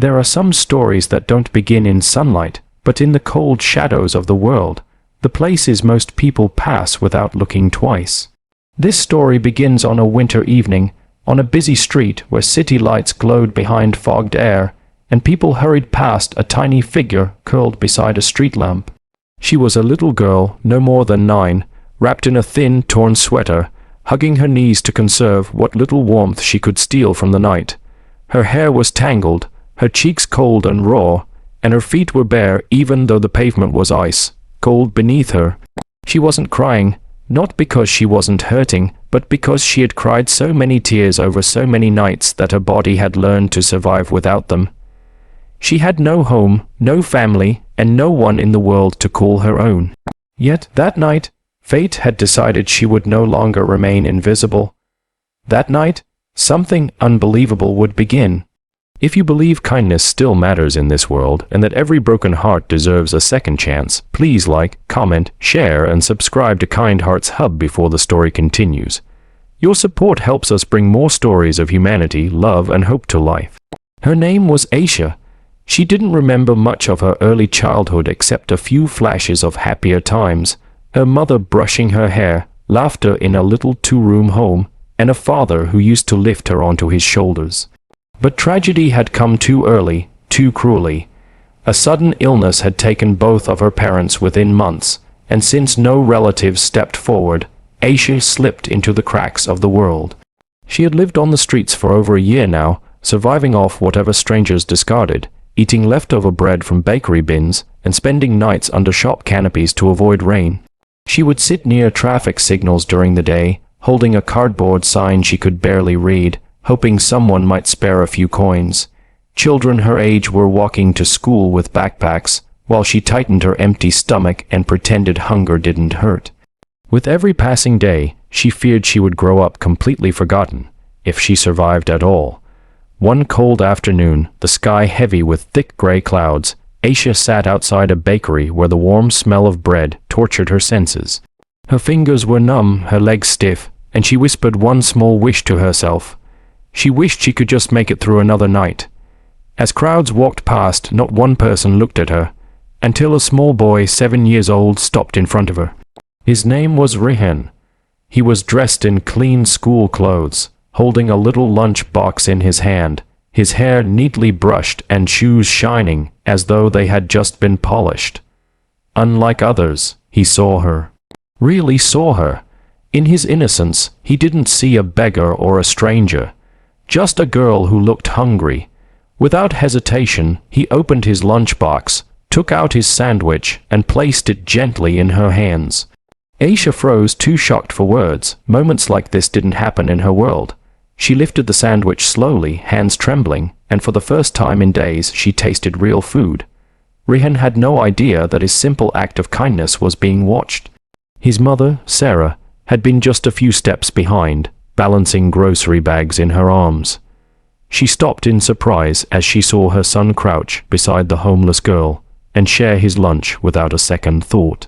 There are some stories that don't begin in sunlight, but in the cold shadows of the world, the places most people pass without looking twice. This story begins on a winter evening, on a busy street where city lights glowed behind fogged air, and people hurried past a tiny figure curled beside a street lamp. She was a little girl, no more than 9, wrapped in a thin, torn sweater, hugging her knees to conserve what little warmth she could steal from the night. Her hair was tangled, her cheeks cold and raw, and her feet were bare even though the pavement was ice cold beneath her. She wasn't crying, not because she wasn't hurting, but because she had cried so many tears over so many nights that her body had learned to survive without them. She had no home, no family, and no one in the world to call her own. Yet, that night, fate had decided she would no longer remain invisible. That night, something unbelievable would begin. If you believe kindness still matters in this world, and that every broken heart deserves a second chance, please like, comment, share, and subscribe to kindHeartsHub before the story continues. Your support helps us bring more stories of humanity, love, and hope to life. Her name was Aisha. She didn't remember much of her early childhood except a few flashes of happier times, her mother brushing her hair, laughter in a little two-room home, and a father who used to lift her onto his shoulders. But tragedy had come too early, too cruelly. A sudden illness had taken both of her parents within months, and since no relatives stepped forward, Aisha slipped into the cracks of the world. She had lived on the streets for over a year now, surviving off whatever strangers discarded, eating leftover bread from bakery bins, and spending nights under shop canopies to avoid rain. She would sit near traffic signals during the day, holding a cardboard sign she could barely read, hoping someone might spare a few coins. Children her age were walking to school with backpacks, while she tightened her empty stomach and pretended hunger didn't hurt. With every passing day, she feared she would grow up completely forgotten, if she survived at all. One cold afternoon, the sky heavy with thick gray clouds, Aisha sat outside a bakery where the warm smell of bread tortured her senses. Her fingers were numb, her legs stiff, and she whispered one small wish to herself. She wished she could just make it through another night. As crowds walked past, not one person looked at her, until a small boy 7 years old stopped in front of her. His name was Rihan. He was dressed in clean school clothes, holding a little lunch box in his hand, his hair neatly brushed and shoes shining as though they had just been polished. Unlike others, he saw her. Really saw her. In his innocence, he didn't see a beggar or a stranger. Just a girl who looked hungry. Without hesitation, he opened his lunchbox, took out his sandwich, and placed it gently in her hands. Aisha froze, too shocked for words. Moments like this didn't happen in her world. She lifted the sandwich slowly, hands trembling, and for the first time in days she tasted real food. Rihan had no idea that his simple act of kindness was being watched. His mother, Sarah, had been just a few steps behind, balancing grocery bags in her arms. She stopped in surprise as she saw her son crouch beside the homeless girl and share his lunch without a second thought.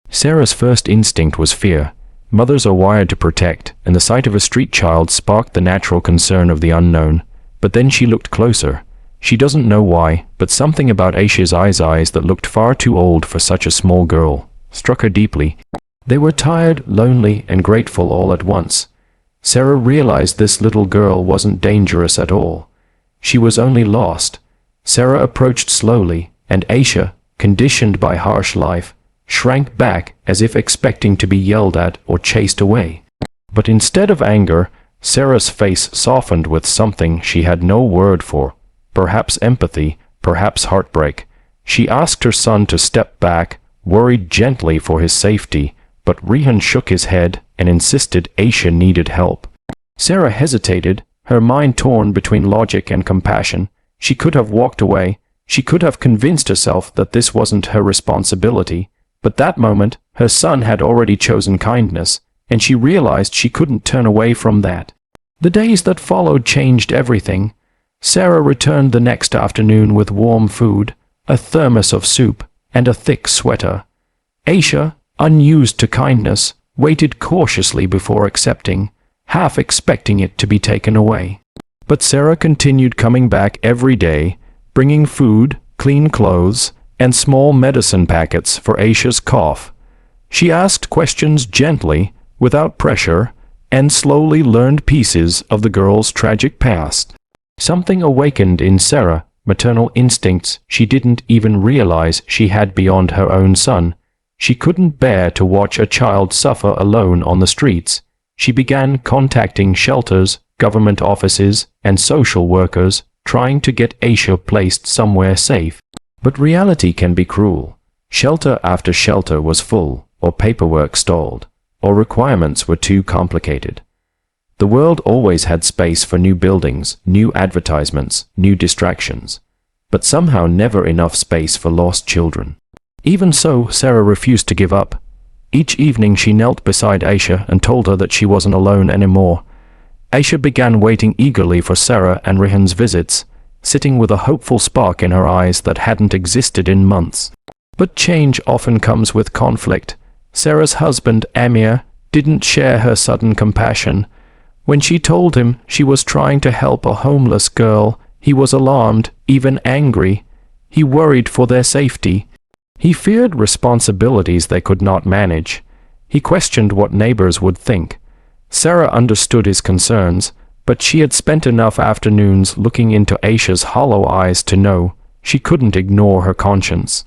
Sarah's first instinct was fear. Mothers are wired to protect, and the sight of a street child sparked the natural concern of the unknown. But then she looked closer. She doesn't know why, but something about Aisha's eyes that looked far too old for such a small girl struck her deeply. They were tired, lonely, and grateful all at once. Sarah realized this little girl wasn't dangerous at all. She was only lost. Sarah approached slowly, and Aisha, conditioned by harsh life, shrank back as if expecting to be yelled at or chased away. But instead of anger, Sarah's face softened with something she had no word for. Perhaps empathy, perhaps heartbreak. She asked her son to step back, worried gently for his safety, but Rihan shook his head and insisted Aisha needed help. Sarah hesitated, her mind torn between logic and compassion. She could have walked away. She could have convinced herself that this wasn't her responsibility. But that moment, her son had already chosen kindness, and she realized she couldn't turn away from that. The days that followed changed everything. Sarah returned the next afternoon with warm food, a thermos of soup, and a thick sweater. Aisha, unused to kindness, waited cautiously before accepting, half expecting it to be taken away. But Sarah continued coming back every day, bringing food, clean clothes, and small medicine packets for Aisha's cough. She asked questions gently, without pressure, and slowly learned pieces of the girl's tragic past. Something awakened in Sarah, maternal instincts she didn't even realize she had beyond her own son. She couldn't bear to watch a child suffer alone on the streets. She began contacting shelters, government offices, and social workers, trying to get Aisha placed somewhere safe. But reality can be cruel. Shelter after shelter was full, or paperwork stalled, or requirements were too complicated. The world always had space for new buildings, new advertisements, new distractions, but somehow never enough space for lost children. Even so, Sarah refused to give up. Each evening she knelt beside Aisha and told her that she wasn't alone anymore. Aisha began waiting eagerly for Sarah and Rehan's visits, sitting with a hopeful spark in her eyes that hadn't existed in months. But change often comes with conflict. Sarah's husband, Amir, didn't share her sudden compassion. When she told him she was trying to help a homeless girl, he was alarmed, even angry. He worried for their safety. He feared responsibilities they could not manage. He questioned what neighbors would think. Sarah understood his concerns, but she had spent enough afternoons looking into Aisha's hollow eyes to know she couldn't ignore her conscience.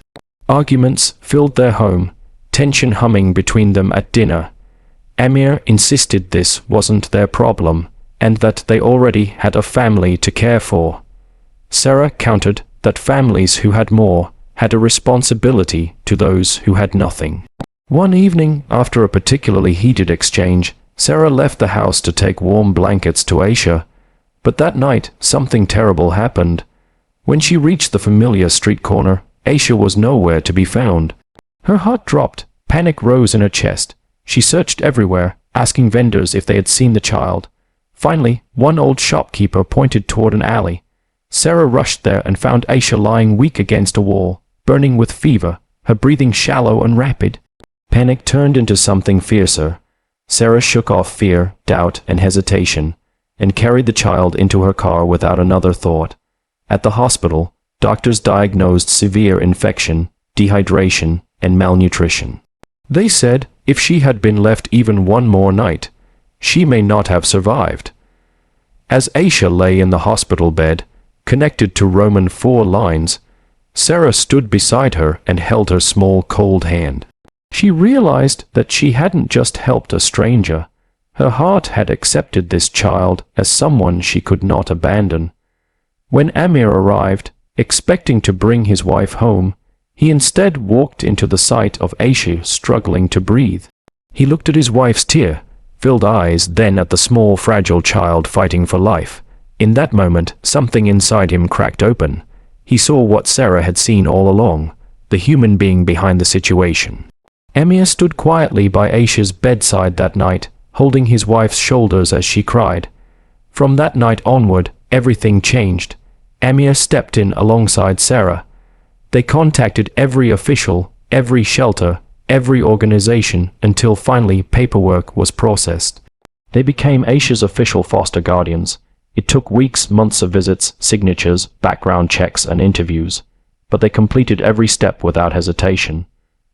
Arguments filled their home, tension humming between them at dinner. Amir insisted this wasn't their problem, and that they already had a family to care for. Sarah countered that families who had more had a responsibility to those who had nothing. One evening, after a particularly heated exchange, Sarah left the house to take warm blankets to Aisha. But that night, something terrible happened. When she reached the familiar street corner, Aisha was nowhere to be found. Her heart dropped, panic rose in her chest. She searched everywhere, asking vendors if they had seen the child. Finally, one old shopkeeper pointed toward an alley. Sarah rushed there and found Aisha lying weak against a wall, burning with fever, her breathing shallow and rapid. Panic turned into something fiercer. Sarah shook off fear, doubt, and hesitation, and carried the child into her car without another thought. At the hospital, doctors diagnosed severe infection, dehydration, and malnutrition. They said if she had been left even one more night, she may not have survived. As Aisha lay in the hospital bed, connected to Roman 4 lines, Sarah stood beside her and held her small cold hand. She realized that she hadn't just helped a stranger. Her heart had accepted this child as someone she could not abandon. When Amir arrived, expecting to bring his wife home, he instead walked into the sight of Aisha struggling to breathe. He looked at his wife's tear-filled eyes, then at the small, fragile child fighting for life. In that moment, something inside him cracked open. He saw what Sarah had seen all along, the human being behind the situation. Amir stood quietly by Aisha's bedside that night, holding his wife's shoulders as she cried. From that night onward, everything changed. Amir stepped in alongside Sarah. They contacted every official, every shelter, every organization, until finally paperwork was processed. They became Aisha's official foster guardians. It took weeks, months of visits, signatures, background checks, and interviews, but they completed every step without hesitation.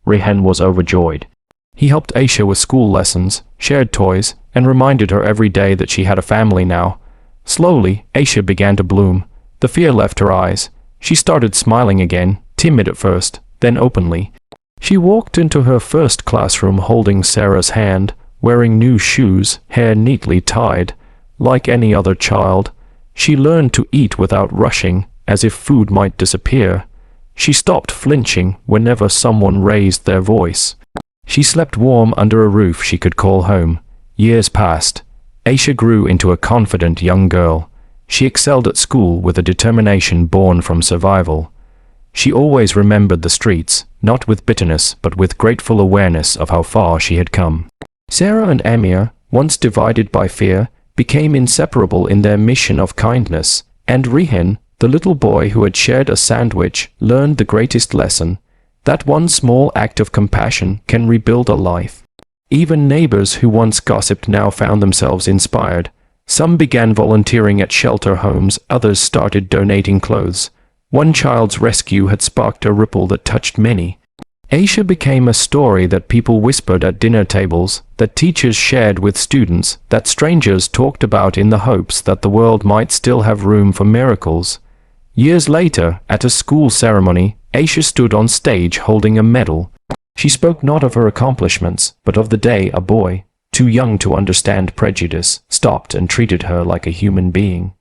Rehan was overjoyed. He helped Aisha with school lessons, shared toys, and reminded her every day that she had a family now. Slowly, Aisha began to bloom. The fear left her eyes. She started smiling again, timid at first, then openly. She walked into her first classroom holding Sarah's hand, wearing new shoes, hair neatly tied. Like any other child, she learned to eat without rushing, as if food might disappear. She stopped flinching whenever someone raised their voice. She slept warm under a roof she could call home. Years passed. Aisha grew into a confident young girl. She excelled at school with a determination born from survival. She always remembered the streets, not with bitterness but with grateful awareness of how far she had come. Sarah and Amir, once divided by fear, became inseparable in their mission of kindness, and Rehan, the little boy who had shared a sandwich, learned the greatest lesson, that one small act of compassion can rebuild a life. Even neighbors who once gossiped now found themselves inspired. Some began volunteering at shelter homes, others started donating clothes. One child's rescue had sparked a ripple that touched many. Aisha became a story that people whispered at dinner tables, that teachers shared with students, that strangers talked about in the hopes that the world might still have room for miracles. Years later, at a school ceremony, Aisha stood on stage holding a medal. She spoke not of her accomplishments, but of the day a boy, too young to understand prejudice, stopped and treated her like a human being.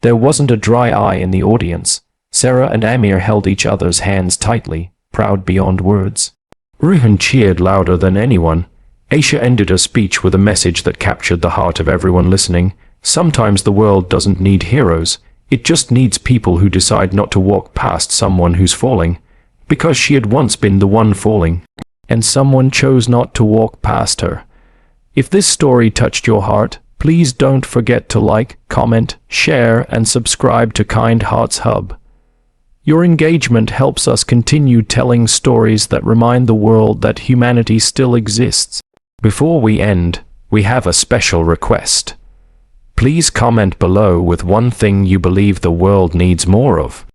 There wasn't a dry eye in the audience. Sarah and Amir held each other's hands tightly, proud beyond words. Ruhan cheered louder than anyone. Aisha ended her speech with a message that captured the heart of everyone listening. Sometimes the world doesn't need heroes. It just needs people who decide not to walk past someone who's falling, because she had once been the one falling, and someone chose not to walk past her. If this story touched your heart, please don't forget to like, comment, share, and subscribe to kindHeartsHub. Your engagement helps us continue telling stories that remind the world that humanity still exists. Before we end, we have a special request. Please comment below with one thing you believe the world needs more of.